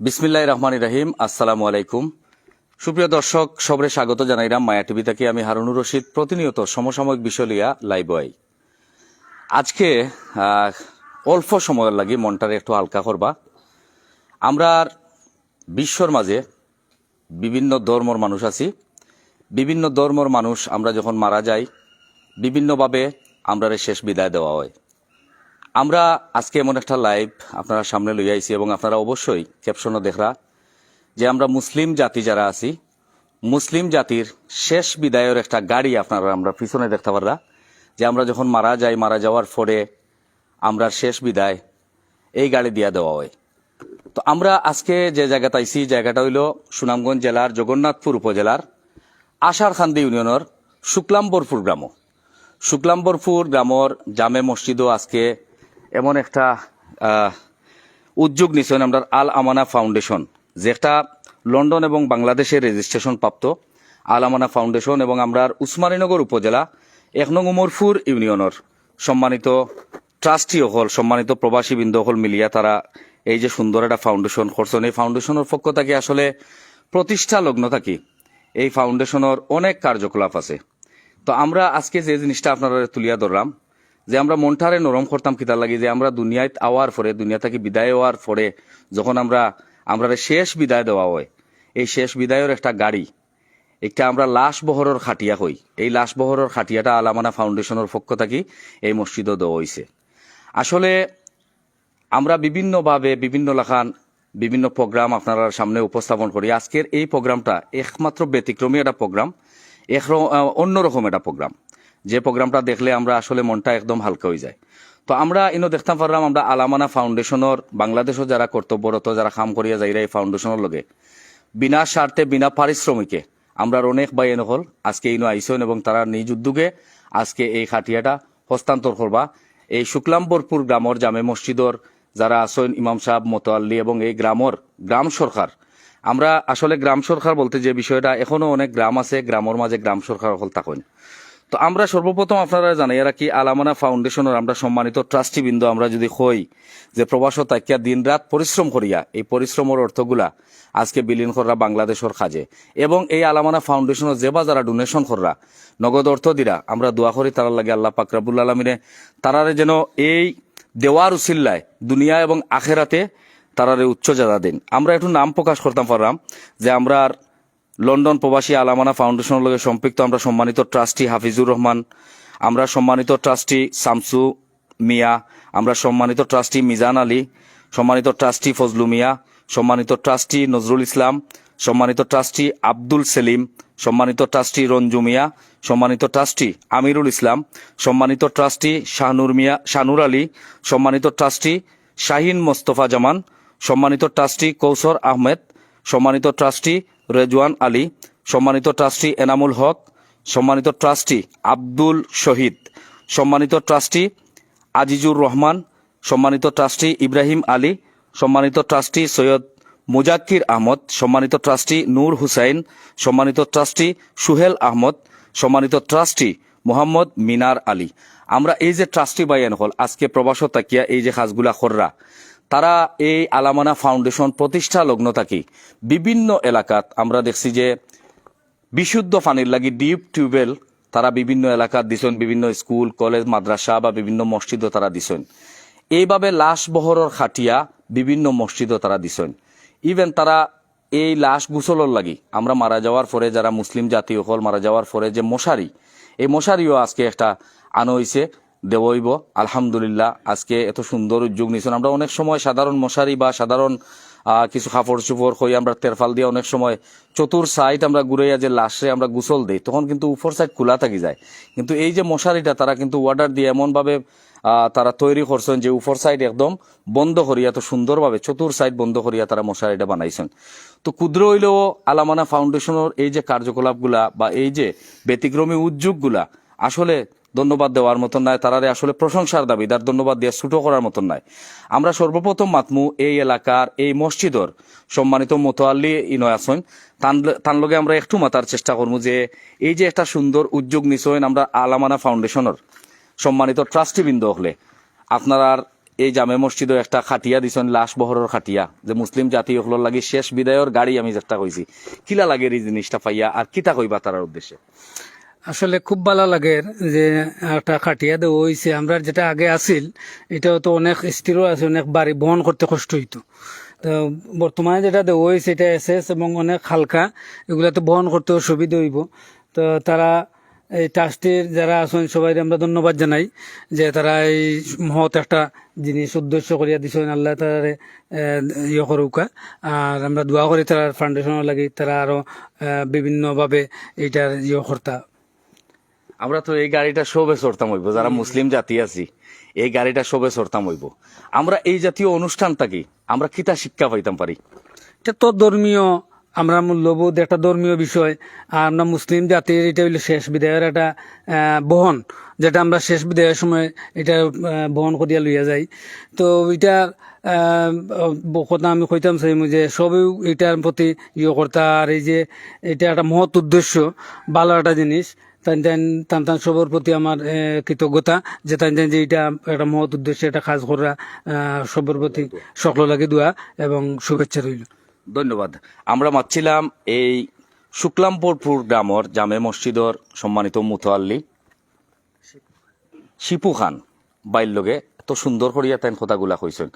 বিসমিল্লাহির রহমানির রহিম। আসসালামু আলাইকুম। সুপ্রিয় দর্শক, সবরে স্বাগত জানাইলাম মায়া টিভি থেকে। আমি হারুনুর রশিদ, প্রতিনিয়ত সমসাময়িক বিষয় লিয়া লাইভ আই। আজকে অল্প সময়ের লাগি মনটারে একটু হালকা করবা। আমরা বিশ্বর মাঝে বিভিন্ন ধর্মর মানুষ আছি। বিভিন্ন ধর্মর মানুষ আমরা যখন মারা যাই, বিভিন্নভাবে আমরারে শেষ বিদায় দেওয়া হয়। আমরা আজকে এমন একটা লাইভ আপনারা সামনে লইয়া আইছি এবং আপনারা অবশ্যই ক্যাপশনও দেখরা যে আমরা মুসলিম জাতি যারা আছি, মুসলিম জাতির শেষ বিদায়ের একটা গাড়ি আপনারা আমরা পিছনে দেখতে পাররা যে আমরা যখন মারা যাই, মারা যাওয়ার পরে আমরা শেষ বিদায় এই গাড়ি দিয়া দেওয়া হয়। তো আমরা আজকে যে জায়গাটা আইছি, জায়গাটা হইল সুনামগঞ্জ জেলার জগন্নাথপুর উপজেলার আশারখান্দি ইউনিয়নের শুক্লাম্বরপুর গ্রাম। শুক্লাম্বরপুর গ্রামর জামে মসজিদও আজকে এমন একটা উদ্যোগ নিছেন আমরা আল আমানা ফাউন্ডেশন, যেটা লন্ডন এবং বাংলাদেশের রেজিস্ট্রেশন প্রাপ্ত আল আমানা ফাউন্ডেশন, এবং আমরা উসমানীনগর উপজেলা 1 নং উমরপুর ইউনিয়নের সম্মানিত ট্রাস্টি হল, সম্মানিত প্রবাসী বৃন্দ হল মিলিয়া তারা এই যে সুন্দর একটা ফাউন্ডেশন করছেন। এই ফাউন্ডেশনের পক্ষ থেকে আসলে প্রতিষ্ঠা লগ্ন থাকি এই ফাউন্ডেশনের অনেক কার্যকলাপ আছে। তো আমরা আজকে যে জিনিসটা আপনারা তুলিয়া ধরলাম যে আমরা মনটারে নরম করতাম কিতার লাগি যে আমরা দুনিয়ায় আওয়ার পরে, দুনিয়া থেকে বিদায় হওয়ার পরে যখন আমরা শেষ বিদায় দেওয়া হয়, এই শেষ বিদায়ের একটা গাড়ি, একটা আমরা লাশ বহরের খাটিয়া হই, এই লাশ বহরের খাটিয়াটা আল আমানা ফাউন্ডেশনের পক্ষ থেকে এই মসজিদও দেওয়া হয়েছে। আসলে আমরা বিভিন্নভাবে বিভিন্ন লেখান বিভিন্ন প্রোগ্রাম আপনারা সামনে উপস্থাপন করি। আজকের এই প্রোগ্রামটা একমাত্র ব্যতিক্রমী একটা প্রোগ্রাম, অন্যরকম একটা প্রোগ্রাম, যে প্রোগ্রামটা দেখলে আমরা আসলে মনটা একদম হালকা হয়ে যায়। তো আমরা দেখতে পারলাম আমরা আল আমানা ফাউন্ডেশনের বাংলাদেশও যারা কর্তব্যরত যারা কাম করিয়া যাইরা এই ফাউন্ডেশনের লগে বিনা স্বার্থে বিনা পারিশ্রমিকে আমরা অনেক ভাই হল আজকে আইসন এবং তারা নিজ উদ্যোগে আজকে এই খাটিয়াটা হস্তান্তর করবা এই শুক্লাম্বরপুর গ্রামর জামে মসজিদর যারা আসেন ইমাম সাহেব মোতাল্লি এবং এই গ্রাম সরকার। আমরা আসলে গ্রাম সরকার বলতে যে বিষয়টা, এখনো অনেক গ্রাম আছে, গ্রামের মাঝে গ্রাম সরকার হল থাকেন। তো আমরা সর্বপ্রথম আপনারা জানাই রাখি আল আমানা ফাউন্ডেশনের আমরা সম্মানিত ট্রাস্টি বৃন্দ আমরা যদি হই যে প্রবাস তাকিয়া দিন রাত পরিশ্রম করিয়া এই পরিশ্রমের অর্থগুলা আজকে বিলীন করা বাংলাদেশের কাজে, এবং এই আল আমানা ফাউন্ডেশনের যেবা যারা ডোনেশন করা নগদ অর্থ দিরা আমরা দোয়া করি তারা লাগে আল্লাহ পাক রব্বুল আলামিনে তারারে যেন এই দেওয়ার উসিল্লায় দুনিয়া এবং আখেরাতে তারারে উচ্চ জায়গা দিন। আমরা একটু নাম প্রকাশ করতাম পারলাম যে আমরা লন্ডন প্রবাসী আল আমানা ফাউন্ডেশনের লগে সম্পৃক্ত আমরা সম্মানিত ট্রাস্টি হাফিজুর রহমান, আমরা সম্মানিত ট্রাস্টি শামসু মিয়া, আমরা সম্মানিত ট্রাস্টি মিজান আলী, সম্মানিত ট্রাস্টি ফজলু মিয়া, সম্মানিত ট্রাস্টি নজরুল ইসলাম, সম্মানিত ট্রাস্টি আব্দুল সেলিম, সম্মানিত ট্রাস্টি রঞ্জু মিয়া, সম্মানিত ট্রাস্টি আমিরুল ইসলাম, সম্মানিত ট্রাস্টি শাহনুর আলী, সম্মানিত ট্রাস্টি শাহিন মোস্তফা জামান, সম্মানিত ট্রাস্টি কৌসর আহমেদ, সম্মানিত ট্রাস্টি রেজওয়ান আলী, সম্মানিত ট্রাস্টি এনামুল হক, সম্মানিত ট্রাস্টি আব্দুল শহীদ, সম্মানিত ট্রাস্টি আজিজুর রহমান, সম্মানিত ট্রাস্টি ইব্রাহিম আলী, সম্মানিত ট্রাস্টি সৈয়দ মুজাক্কির আহমদ, সম্মানিত ট্রাস্টি নূর হুসাইন, সম্মানিত ট্রাস্টি সুহেল আহমদ, সম্মানিত ট্রাস্টি মোহাম্মদ মিনার আলী। আমরা এই যে ট্রাস্টি বাইন হল আজকে প্রবাস তাকিয়া এই যে কাজগুলা কররা, তারা এই আল আমানা ফাউন্ডেশন প্রতিষ্ঠা লগ্ন থাকি বিভিন্ন এলাকাত আমরা দেখছি যে বিশুদ্ধ পানির লাগি ডিপ টিউবওয়েল তারা বিভিন্ন এলাকাত দিছেন, বিভিন্ন স্কুল কলেজ মাদ্রাসা বা বিভিন্ন মসজিদও তারা দিছেন। এইভাবে লাশ বহরের খাটিয়া বিভিন্ন মসজিদও তারা দিছেন। ইভেন তারা এই লাশ গুছলর লাগি আমরা মারা যাওয়ার পরে যারা মুসলিম জাতি হল মারা যাওয়ার পরে যে মশারি, এই মশারিও আজকে একটা আনো হইছে দেবইব। আলহামদুলিল্লাহ আজকে এত সুন্দর উদ্যোগ নিয়েছেন। আমরা অনেক সময় সাধারণ মশারি বা সাধারণ কিছু কাপড় চুপড় হয়ে আমরা তেরফাল দিয়ে অনেক সময় চতুর সাইড আমরা ঘুরাইয়া যে লাশে আমরা গুছল দেই তখন কিন্তু উপর সাইড খোলা থাকি যায়, কিন্তু এই যে মশারিটা তারা কিন্তু অর্ডার দিয়ে এমনভাবে তারা তৈরি করছেন যে উপর সাইড একদম বন্ধ করিয়া, তো সুন্দরভাবে চতুর সাইড বন্ধ করিয়া তারা মশারিটা বানাইছেন। তো ক্ষুদ্র হইলেও আল আমানা ফাউন্ডেশনের এই যে কার্যকলাপগুলা বা এই যে ব্যতিক্রমী উদ্যোগগুলা আসলে ধন্যবাদ দেওয়ার মতন নয়, তারারে আসলে প্রশংসার দাবিদার, ধন্যবাদ দিয়ে ছুটো করার মতন নয়। আমরা সর্বপ্রথম মাতমু এই এলাকার এই মসজিদর সম্মানিত মোতাল্লি ইনয় আসেন, তার লগে আমরা একটু মাতার চেষ্টা করবো যে এই যে একটা সুন্দর উদ্যোগ নিছেন আমরা আল আমানা ফাউন্ডেশনের সম্মানিত ট্রাস্টিবৃন্দ হলে আপনারা এই জামে মসজিদও একটা খাটিয়া দিছেন, লাশ বহরের খাটিয়া, যে মুসলিম জাতি হলোর লাগি শেষ বিদায়ের গাড়ি আমি যেটা কইছি, কিলা লাগে এই জিনিসটা পাইয়া, আর কিতা কইবা তার উদ্দেশ্যে? আসলে খুব ভালো লাগে যে একটা খাটিয়া দেওয়া হয়েছে। আমরা যেটা আগে আছিল এটাও তো অনেক স্থিরও আছে, অনেক বাড়ি বহন করতে কষ্ট হইতো। তো বর্তমানে যেটা দেওয়া হয়েছে এটা এসএস এবং অনেক হালকা, এগুলা তো বহন করতে সুবিধা হইব। তো তারা এই ট্রাস্টির যারা আছেন সবাই আমরা ধন্যবাদ জানাই যে তারা এই মহৎ একটা জিনিস উদ্দেশ্য করিয়া দিছেন। আল্লাহ তারা ইয়ে করুকা, আর আমরা দোয়া করি তারা ফাউন্ডেশনের লাগি, তারা আরো বিভিন্নভাবে এইটার ইয়ে কর্তা। আমরা তো এই গাড়িটা শোবে চড়তাম হইব, যারা মুসলিম জাতি আছি এই গাড়িটা শোবে চড়তাম হইব। আমরা এই জাতীয় অনুষ্ঠানটা কি আমরা কিতা শিক্ষা পাইতাম পারি? এটা তো ধর্মীয়, আমরা মূল্যবোধ একটা ধর্মীয় বিষয়। আর আমরা মুসলিম জাতির এটা হইলো শেষ বিদায়ের একটা বহন, যেটা আমরা শেষ বিদায়ের সময় এটা বহন করিয়া লইয়া যাই। তো এটা কথা আমি কইতাম চাইমু যে সবেও এটার প্রতি ইয়ে করতা, আর এই যে এটা একটা মহৎ উদ্দেশ্য, ভালো একটা জিনিস। টান সবার প্রতি আমার কৃতজ্ঞতা যে যে এটা একটা মহৎ উদ্দেশ্যে একটা কাজ করা, সবার প্রতি সকল লাগে দোয়া এবং শুভেচ্ছা রইল। ধন্যবাদ। আমরা মাতছিলাম এই শুক্লামপুরপুর গ্রামর জামে মসজিদর সম্মানিত মুতোয়াল্লি শিপু খান বাইর লগে এত সুন্দর করিয়া তাই কথাগুলা কইছেন।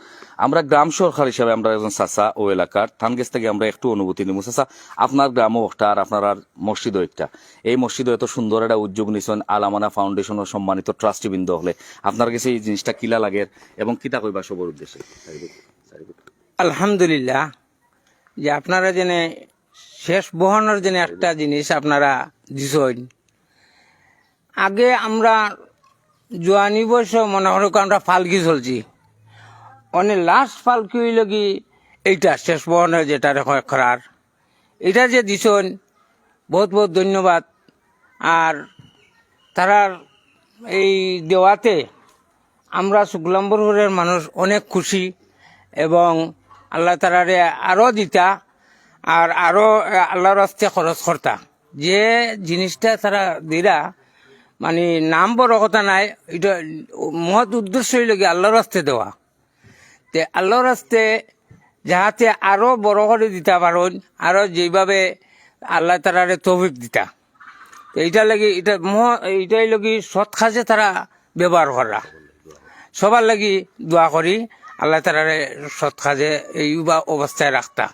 আমরা গ্রাম সরকার হিসাবে আমরা একজন চাচা ও এলাকার থান গেছ থেকে আমরা একটু অনুভূতি নিব। চাচা, আপনার গ্রামও একটা আর আপনার আর মসজিদও একটা, এই মসজিদও এত সুন্দর একটা উদ্যোগ নিছেন আলামানা ফাউন্ডেশনের সম্মানিত ট্রাস্টিবৃন্দ হলে, আপনার কাছে এই জিনিসটা কিলা লাগে এবং কিতা কইবা সবর উদ্দেশ্যে? আলহামদুলিল্লাহ, যে আপনারা জেনে শেষ বহনের জন্য একটা জিনিস আপনারা দিছেন। আগে আমরা জোয়ানি বয়স মনে করো আমরা ফালকি চলছি, অনেক লাস্ট ফালকি হইল কি এইটা শেষ বহনের যেটা করার, এটা যে দিছেন বহুত বহুত ধন্যবাদ। আর তারার এই দেওয়াতে আমরা শুক্লাম্বরের মানুষ অনেক খুশি, এবং আল্লাহ তারারে আরো দিতা আর আরো আল্লাহর রাস্তায় খরচ করতা। যে জিনিসটা তারা দিরা মানে নাম বড় কথা নাই, এটা মহৎ উদ্দেশ্য হইল কি আল্লাহর রাস্তায় দেওয়া। তে আল্লাহর রাস্তায় যাহাতে আরো বড় করে দিতে পারেন, আরো যেভাবে আল্লাহ তারারে তৌফিক দিতা। এইটা লাগি এইটাই লাগি সৎ কাজে তারা ব্যবহার করা। সবার লাগি দোয়া করি আল্লাহ তারারে সৎ কাজে এই অবস্থায় রাখতা।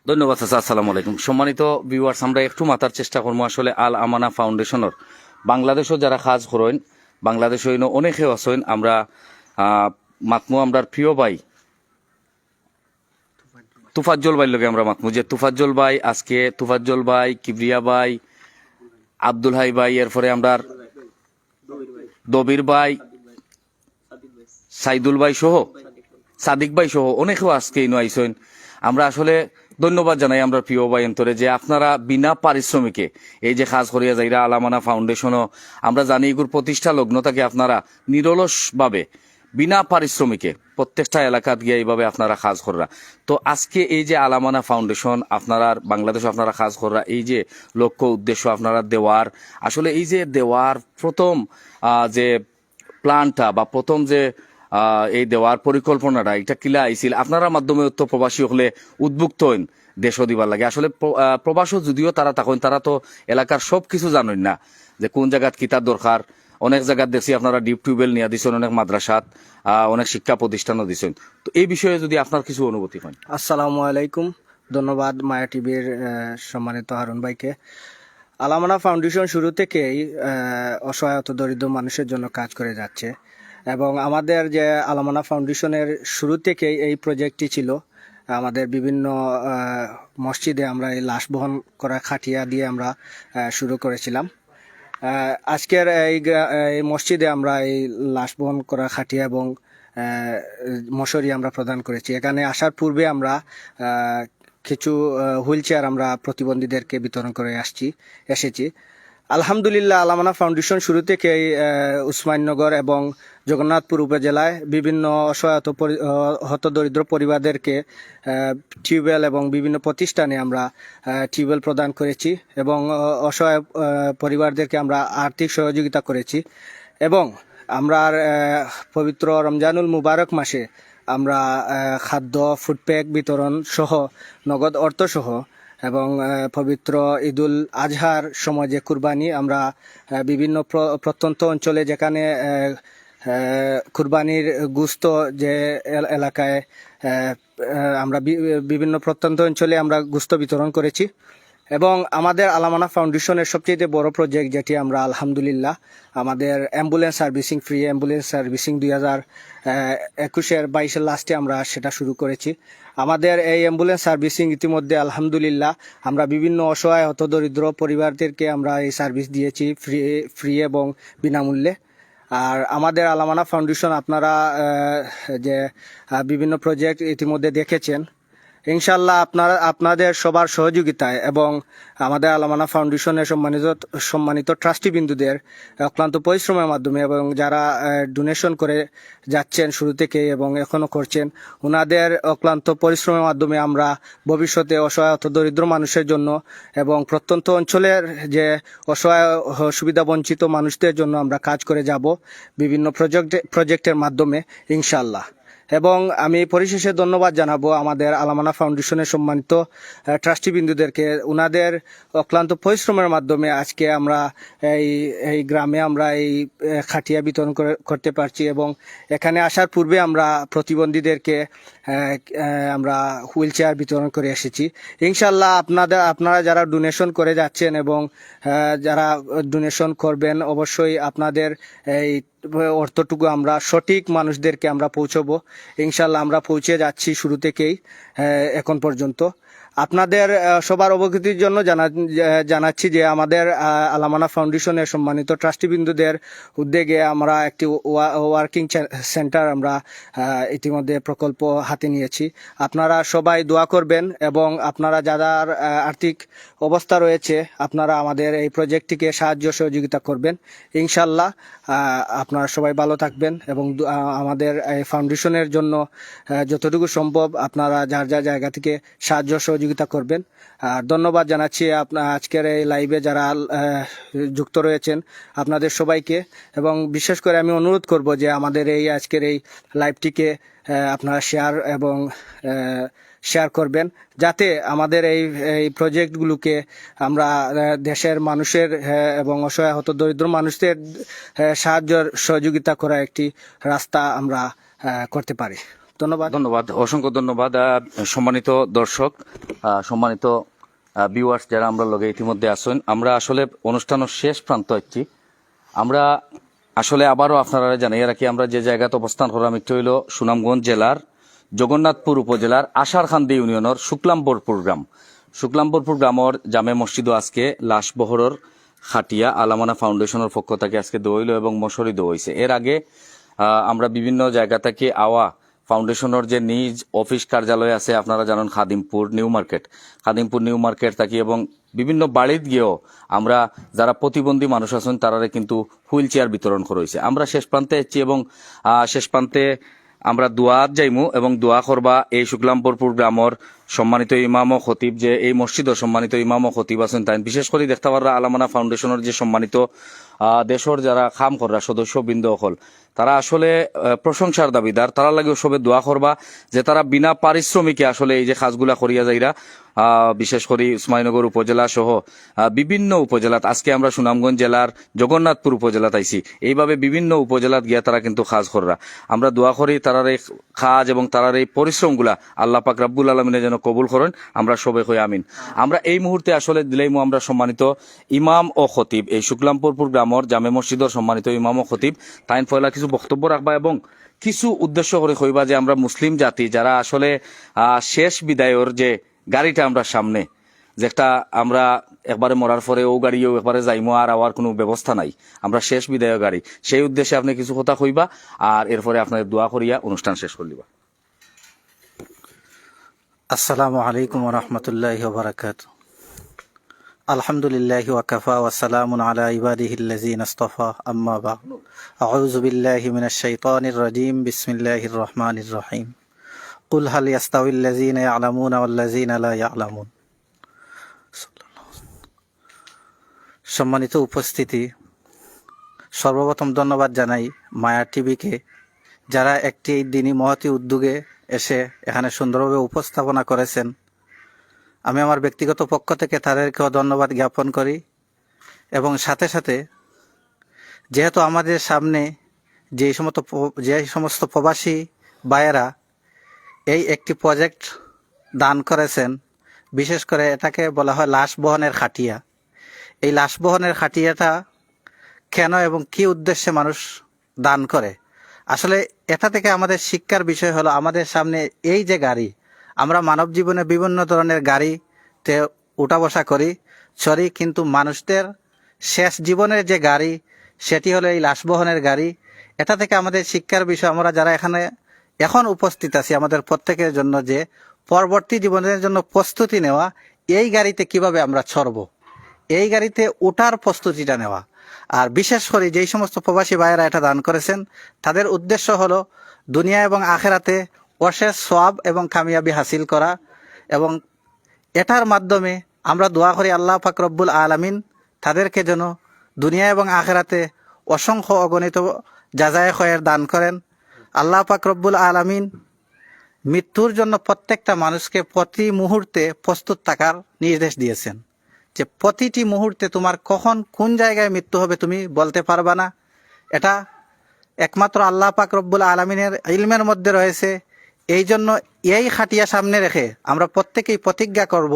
ধন্যবাদ চাচা, আসসালামু আলাইকুম। সম্মানিত ভিউয়ার্স, আমরা একটু মাতার চেষ্টা করবো আসলে আল আমানা ফাউন্ডেশনের বাংলাদেশও যারা কাজ করেন, বাংলাদেশও অনেকেও আছেন। আমরা মাতমু আমরা প্রিয় ভাই তুফাজ্জল ভাই লোকে আমরা মাতমু, যে তুফাজ্জল ভাই আজকে তুফাজ্জল ভাই, কিবরিয়া ভাই, আব্দুল হাই ভাই, এরপরে আমরা দবির ভাই, সাইদুল ভাই সহ সাদিক ভাই সহ অনেকেও আজকে আইসেন। আমরা আসলে ধন্যবাদ জানাই আমরা প্রিয় ভাই অন্তরে যে আপনারা বিনা পারিশ্রমিকে এই যে কাজ করিয়া যাইরা আলামানা ফাউন্ডেশনও আমরা জানি এগুর প্রতিষ্ঠা লগ্ন থেকে আপনারা নিরলসভাবে বিনা পারিশ্রমিকে প্রত্যেকটা এলাকাত গিয়ে এইভাবে আপনারা কাজ করা। তো আজকে এই যে আলামানা ফাউন্ডেশন আপনারা বাংলাদেশে আপনারা কাজ করা, এই যে লক্ষ্য উদ্দেশ্য আপনারা দেওয়ার, আসলে এই যে দেওয়ার প্রথম যে প্ল্যানটা বা প্রথম যে এই দেওয়ার পরিকল্পনাটা এটা কিলা আইছিল আপনারা মাধ্যমে তো প্রবাসী হলে উদ্বুক্ত হইন দেশ দিবার লাগে। আসলে প্রবাসও যদিও তারা তখন তারা তো এলাকার সব কিছু জানেন না যে কোন জায়গাত কিতার দরকার। অনেক জায়গায় দেখছি আপনারা ডিপ টিউবওয়েল নিয়ে দিচ্ছেন, অনেক মাদ্রাসাত অনেক শিক্ষা প্রতিষ্ঠানও দিচ্ছেন। তো এই বিষয়ে যদি আপনার কিছু অনুভূতি হয়। আসসালামু আলাইকুম, ধন্যবাদ মায়া টিভির সম্মানিত হারুন ভাইকে। আলামানা ফাউন্ডেশন শুরু থেকেই অসহায়ত দরিদ্র মানুষের জন্য কাজ করে যাচ্ছে, এবং আমাদের যে আলামানা ফাউন্ডেশনের শুরু থেকেই এই প্রজেক্টটি ছিল। আমাদের বিভিন্ন মসজিদে আমরা এই লাশ বহন করা খাটিয়া দিয়ে আমরা শুরু করেছিলাম। আজকের এই মসজিদে আমরা এই লাশ বহন করা খাটিয়া এবং মশারি আমরা প্রদান করেছি। এখানে আসার পূর্বে আমরা কিছু হুইল চেয়ার আমরা প্রতিবন্ধীদেরকে বিতরণ করে এসেছি। আলহামদুলিল্লাহ, আলামানা ফাউন্ডেশন শুরু থেকে উসমানীনগর এবং জগন্নাথপুর উপজেলায় বিভিন্ন অসহায়ত হতদরিদ্র পরিবারদেরকে টিউবওয়েল এবং বিভিন্ন প্রতিষ্ঠানে আমরা টিউবওয়েল প্রদান করেছি, এবং অসহায় পরিবারদেরকে আমরা আর্থিক সহযোগিতা করেছি। এবং আমরা পবিত্র রমজানুল মুবারক মাসে আমরা খাদ্য ফুডপ্যাক বিতরণ সহ নগদ অর্থ সহ এবং পবিত্র ঈদুল আজহার সময় যে কুরবানি আমরা বিভিন্ন প্রত্যন্ত অঞ্চলে যেখানে কুরবানির গুস্ত যে এলাকায় আমরা বিভিন্ন প্রত্যন্ত অঞ্চলে আমরা গুস্ত বিতরণ করেছি। এবং আমাদের আলামানা ফাউন্ডেশনের সবচেয়ে বড় প্রজেক্ট যেটি আমরা আলহামদুলিল্লাহ আমাদের ambulance servicing free ambulance servicing 2021-এর 22-এর লাস্টে আমরা সেটা শুরু করেছি। আমাদের এই অ্যাম্বুলেন্স সার্ভিসিং ইতিমধ্যে আলহামদুলিল্লাহ আমরা বিভিন্ন অসহায় হতদরিদ্র পরিবারদেরকে আমরা এই সার্ভিস দিয়েছি ফ্রি এবং বিনামূল্যে। আর আমাদের আলামানা ফাউন্ডেশন আপনারা যে বিভিন্ন প্রজেক্ট ইতিমধ্যে দেখেছেন, ইনশাল্লাহ আপনাদের সবার সহযোগিতায় এবং আমাদের আলামানা ফাউন্ডেশনের সম্মানিত ট্রাস্টিবৃন্দুদের অক্লান্ত পরিশ্রমের মাধ্যমে এবং যারা ডোনেশন করে যাচ্ছেন শুরু থেকে এবং এখনও করছেন, ওনাদের অক্লান্ত পরিশ্রমের মাধ্যমে আমরা ভবিষ্যতে অসহায় দরিদ্র মানুষের জন্য এবং প্রত্যন্ত অঞ্চলের যে অসহায় সুবিধাবঞ্চিত মানুষদের জন্য আমরা কাজ করে যাব বিভিন্ন প্রজেক্টের মাধ্যমে ইনশাল্লাহ। এবং আমি পরিশেষে ধন্যবাদ জানাবো আমাদের আলামানা ফাউন্ডেশনের সম্মানিত ট্রাস্টিবৃন্দুদেরকে। ওনাদের অক্লান্ত পরিশ্রমের মাধ্যমে আজকে আমরা এই গ্রামে আমরা এই খাটিয়া বিতরণ করতে পারছি এবং এখানে আসার পূর্বে আমরা প্রতিবন্ধীদেরকে আমরা হুইল চেয়ার বিতরণ করে এসেছি। ইনশাল্লাহ আপনারা যারা ডোনেশন করে যাচ্ছেন এবং যারা ডোনেশন করবেন, অবশ্যই আপনাদের এই অর্থটুকু আমরা সঠিক মানুষদেরকে আমরা পৌঁছবো। ইনশাল্লাহ আমরা পৌঁছে যাচ্ছি শুরু থেকেই এখন পর্যন্ত। আপনাদের সবার অবগতির জন্য জানাচ্ছি যে আমাদের আলামানা ফাউন্ডেশনের সম্মানিত ট্রাস্টিবৃন্দুদের উদ্যোগে আমরা একটি ওয়ার্কিং সেন্টার আমরা ইতিমধ্যে প্রকল্প হাতে নিয়েছি। আপনারা সবাই দোয়া করবেন এবং আপনারা যাদের আর্থিক অবস্থা রয়েছে আপনারা আমাদের এই প্রজেক্টটিকে সাহায্য সহযোগিতা করবেন। ইনশাল্লাহ আপনারা সবাই ভালো থাকবেন এবং আমাদের এই ফাউন্ডেশনের জন্য যতটুকু সম্ভব আপনারা যার যার জায়গা থেকে সাহায্য সহযোগিতা করবেন। আর ধন্যবাদ জানাচ্ছি আজকের এই লাইভে যারা যুক্ত রয়েছেন আপনাদের সবাইকে, এবং বিশেষ করে আমি অনুরোধ করব যে আমাদের এই আজকের এই লাইভটিকে আপনারা শেয়ার করবেন, যাতে আমাদের এই প্রজেক্টগুলোকে আমরা দেশের মানুষের এবং অসহায় দরিদ্র মানুষদের সাহায্য সহযোগিতা করা একটি রাস্তা আমরা করতে পারি। ধন্যবাদ। অসংখ্য ধন্যবাদ। সম্মানিত দর্শক, সম্মানিত ভিউয়ার্স যারা আমরা লগে ইতিমধ্যে আসেন, আমরা আসলে অনুষ্ঠানের শেষ প্রান্ত হচ্ছি। আমরা আসলে আবারও আপনারা জানিয়ে রাখি আমরা যে জায়গাতে অবস্থান করলাম একটু হইল সুনামগঞ্জ জেলার জগন্নাথপুর উপজেলার আশারখান্দি ইউনিয়নের শুক্লাম্বরপুর গ্রামের জামে মসজিদও আজকে লাশ বহরের খাটিয়া আলামানা ফাউন্ডেশনের পক্ষ থেকে আজকে দইল এবং মশরি দইছে। এর আগে আমরা বিভিন্ন জায়গা থেকে ফাউন্ডেশনের যে নিজ অফিস কার্যালয় আছে আপনারা জানেন খাদিমপুর নিউ মার্কেট থাকি এবং বিভিন্ন বাড়িত গিয়েও আমরা যারা প্রতিবন্ধী মানুষ আছেন তারারে কিন্তু হুইল চেয়ার বিতরণ করা হয়েছে। আমরা শেষ প্রান্তে এসেছি এবং শেষ প্রান্তে আমরা দোয়াত যাইমু এবং দোয়া করবা এই শুক্লাম্বরপুর গ্রামের সম্মানিত ইমাম ও খতিব, যে এই মসজিদের সম্মানিত ইমাম ও খতিব আছেন তাই বিশেষ করে দেখতে পাররা আলামানা ফাউন্ডেশনের যে সম্মানিত দেশের যারা কাম করা সদস্যবৃন্দ হল তারা আসলে প্রশংসার দাবিদার। তারা লাগে সবে দোয়া করবা যে তারা বিনা পারিশ্রমিকে আসলে এই যে কাজগুলা করিয়া যাইরা বিশেষ করে উসমানীনগর উপজেলা সহ বিভিন্ন উপজেলাত, আজকে আমরা সুনামগঞ্জ জেলার জগন্নাথপুর উপজেলাত আইছি, এইভাবে বিভিন্ন উপজেলাত গিয়া তারা কিন্তু কাজ কররা। আমরা দোয়া করি তারার এই কাজ এবং তারার এই পরিশ্রমগুলা আল্লাহ পাক রব্বুল আলমিনে যেন কবুল করেন, আমরা সবে হই আমিন। আমরা এই মুহূর্তে আসলে দিলাইমু আমরা সম্মানিত ইমাম ও খতিব এই শুক্লাম্বরপুর গ্রামের জামে মসজিদের সম্মানিত ইমাম ও খতিব তাইন পয়লা কিছু বক্তব্য রাখবা এবং কিছু উদ্দেশ্য করে কইবা যে আমরা মুসলিম জাতি যারা আসলে শেষ বিদায়ের যে গাড়িটা আমরা সামনে যেটা আমরা একবারে মরার পরে ও গাড়িও একবারে যাইমো আর আওয়ার কোনো ব্যবস্থা নাই, আমরা শেষ বিদায় গাড়ি, সেই উদ্দেশ্যে আপনি কিছু কথা কইবা আর এরপরে আপনাদের দোয়া করিয়া অনুষ্ঠান শেষ করলিবা। আসসালামু আলাইকুম ওয়া রাহমাতুল্লাহি ওয়া বারাকাতুহু। আলহামদুলিল্লাহি ওয়া কাফা ওয়া সালামুন আলা ইবাদিহিল্লাযিনা ইসতাফা, আম্মা বা'দ। আউযু বিল্লাহি মিনাশ শাইতানির রাজীম। বিসমিল্লাহির রহমানির রহিম। কুল হাল ইয়াস্তাউিল্লাযিনা ইয়া'লামুনা ওয়াল্লাযিনা লা ইয়া'লামুন। সম্মানিত উপস্থিতি, সর্বপ্রথম ধন্যবাদ জানাই মায়া টিভিকে, যারা একটি দিনই মহতি উদ্যোগে এসে এখানে সুন্দরভাবে উপস্থাপনা করেছেন। আমি আমার ব্যক্তিগত পক্ষ থেকে তাদেরকেও ধন্যবাদ জ্ঞাপন করি। এবং সাথে সাথে যেহেতু আমাদের সামনে যে সমস্ত প্রবাসী ভাইয়েরা এই একটি প্রজেক্ট দান করেছেন, বিশেষ করে এটাকে বলা হয় লাশ বহনের খাটিয়া। এই লাশ বহনের খাটিয়াটা কেন এবং কি উদ্দেশ্যে মানুষ দান করে, আসলে এটা থেকে আমাদের শিক্ষার বিষয় হলো, আমাদের সামনে এই যে গাড়ি, আমরা মানব জীবনে বিভিন্ন ধরনের গাড়িতে উঠা বসা করি, কিন্তু মানুষদের শেষ জীবনের যে গাড়ি সেটি হলো এই লাশ বহনের গাড়ি। এটা থেকে আমাদের শিক্ষার বিষয়, আমরা যারা এখানে এখন উপস্থিত আছি, আমাদের প্রত্যেকের জন্য যে পরবর্তী জীবনের জন্য প্রস্তুতি নেওয়া, এই গাড়িতে কিভাবে আমরা চড়ব, এই গাড়িতে ওঠার প্রস্তুতিটা নেওয়া। আর বিশেষ করে যেই সমস্ত প্রবাসী ভাইয়েরা এটা দান করেছেন, তাদের উদ্দেশ্য হলো দুনিয়া এবং আখেরাতে অশেষ সওয়াব এবং কামিয়াবি হাসিল করা। এবং এটার মাধ্যমে আমরা দোয়া করি আল্লাহ পাক রব্বুল আলামিন তাদেরকে যেন দুনিয়া এবং আখেরাতে অসংখ্য অগণিত জাযায়ে খয়ের দান করেন। আল্লাহ পাক রব্বুল আলামিন মৃত্যুর জন্য প্রত্যেকটা মানুষকে প্রতি মুহূর্তে প্রস্তুত থাকার নির্দেশ দিয়েছেন, যে প্রতিটি মুহূর্তে তোমার কখন কোন জায়গায় মৃত্যু হবে তুমি বলতে পারবা না। এটা একমাত্র আল্লাহ পাক রব্বুল আলামিনের ইলমের মধ্যে রয়েছে। এই জন্য এই খাটিয়া সামনে রেখে আমরা প্রত্যেকেই প্রতিজ্ঞা করব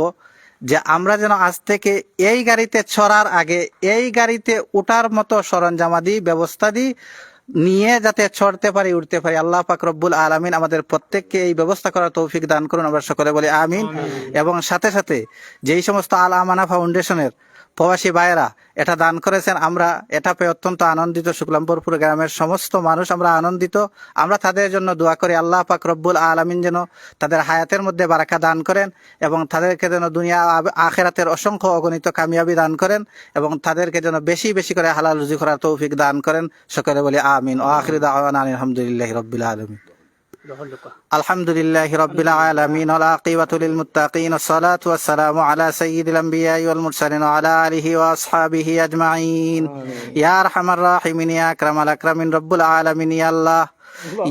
যে আমরা যেন আজ থেকে এই গাড়িতে চড়ার আগে এই গাড়িতে উঠার মতো সরঞ্জামাদি ব্যবস্থা নিয়ে যাতে চড়তে পারি, উঠতে পারি। আল্লাহ পাক রব্বুল আলামিন আমাদের প্রত্যেককে এই ব্যবস্থা করার তৌফিক দান করুন, আমরা সকলে বলি আমিন। এবং সাথে সাথে যেই সমস্ত আল আমানা ফাউন্ডেশনের প্রবাসী ভাইয়েরা এটা দান করেছেন, আমরা এটা পেয়ে অত্যন্ত আনন্দিত। শুক্লাম্বরপুর গ্রামের সমস্ত মানুষ আমরা আনন্দিত। আমরা তাদের জন্য দোয়া করি আল্লাহ পাক রব্বুল আলামিন যেন তাদের হায়াতের মধ্যে বারাকা দান করেন এবং তাদেরকে যেন দুনিয়া আখেরাতের অসংখ্য অগণিত কামিয়াবি দান করেন এবং তাদেরকে যেন বেশি বেশি করে হালাল রুজি করার তৌফিক দান করেন। সকলে বলি আমিন। ওয়া আখিরু দাওয়ানা আলহামদুলিল্লাহি রাব্বিল আলামিন। আলহামদুলিল্লাহি রাব্বিল আলামিন ওয়াল আকিবাতু লিল মুত্তাকিন ওয়াসসালাতু ওয়াসসালামু আলা সাইয়্যিদিল আমবিয়াই ওয়াল মুরসালিন ওয়া আলা আলিহি ওয়া আসহাবিহি আজমাইন। ইয়া আরহামার রাহিমিন, ইয়া আকরামাল আকরামিন, রব্বুল আলামিন। ইয়া আল্লাহ,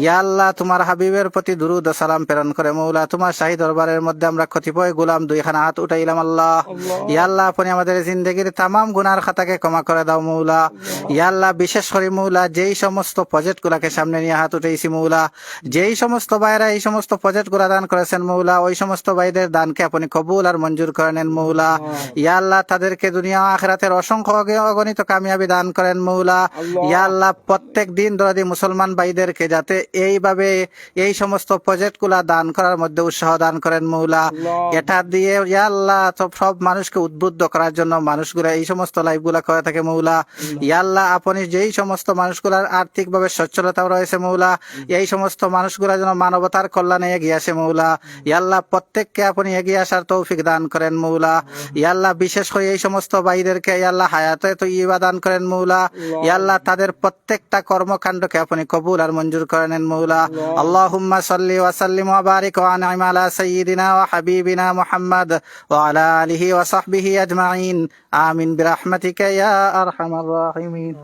ইয়া আল্লাহ, তোমার হাবিবের প্রতি দুরুদ ও সালাম প্রেরণ করে মৌলা, তোমার শাহী দরবারের মধ্যে আমরা কতিপয় গোলাম দুইখানা হাত উঠাইলাম আল্লাহ। ইয়া আল্লাহ, আপনি আমাদের জিন্দগির তামাম গুনার খাতাকে ক্ষমা করে দাও মৌলা। ইয়া আল্লাহ, বিশেষ করে মৌলা যেই সমস্ত প্রজেক্ট গুলাকে সামনে নিয়ে হাত উঠাইছি মৌলা, যেই সমস্ত ভাইরা এই সমস্ত প্রজেক্ট গুলা দান করেছেন মৌলা, ওই সমস্ত ভাইদের দানকে আপনি কবুল আর মঞ্জুর করে নেন মৌলা। ইয়া আল্লাহ, তাদেরকে দুনিয়া আখিরাতের অসংখ্য অগণিত কামিয়াবি দান করেন মৌলা। ইয়া আল্লাহ, প্রত্যেক দিন দরদি মুসলমান ভাইদেরকে যাতে এইভাবে এই সমস্ত প্রজেক্ট গুলা দান করার মধ্যে উৎসাহ দান করেন মৌলা। এটা দিয়ে ইয়া আল্লাহ সব মানুষকে উদ্বুদ্ধ করার জন্য মানুষগুলা এই সমস্ত লাইভ গুলা করে থাকে মৌলা। ইয়া আল্লাহ, আপনি যেই সমস্ত মানুষগুলার আর্থিক ভাবে সচ্ছলতাও রয়েছে মৌলা, এই সমস্ত মানুষগুলা যেন মানবতার কল্যাণে এগিয়ে আসে মৌলা। ইয়া আল্লাহ, প্রত্যেককে আপনি এগিয়ে আসার তৌফিক দান করেন মৌলা। ইয়া আল্লাহ, বিশেষ করে এই সমস্ত ভাইদেরকে ইয়া আল্লাহ হায়াতে তো ইবা দান করেন মৌলা। ইয়া আল্লাহ, তাদের প্রত্যেকটা কর্মকাণ্ডকে আপনি কবুল আর মঞ্জুর করেন মৌলা। আল্লাহুম্মা সাল্লি ওয়া সাল্লিম ওয়া বারিক ওয়া আন'ইম আলা সাইয়্যিদিনা ওয়া হাবিবিনা মুহাম্মদ ওয়া আলা আলিহি ওয়া সাহবিহি আজমাইন। আমিন বিরহমাতিকা ইয়া আরহামার রাহিমিন।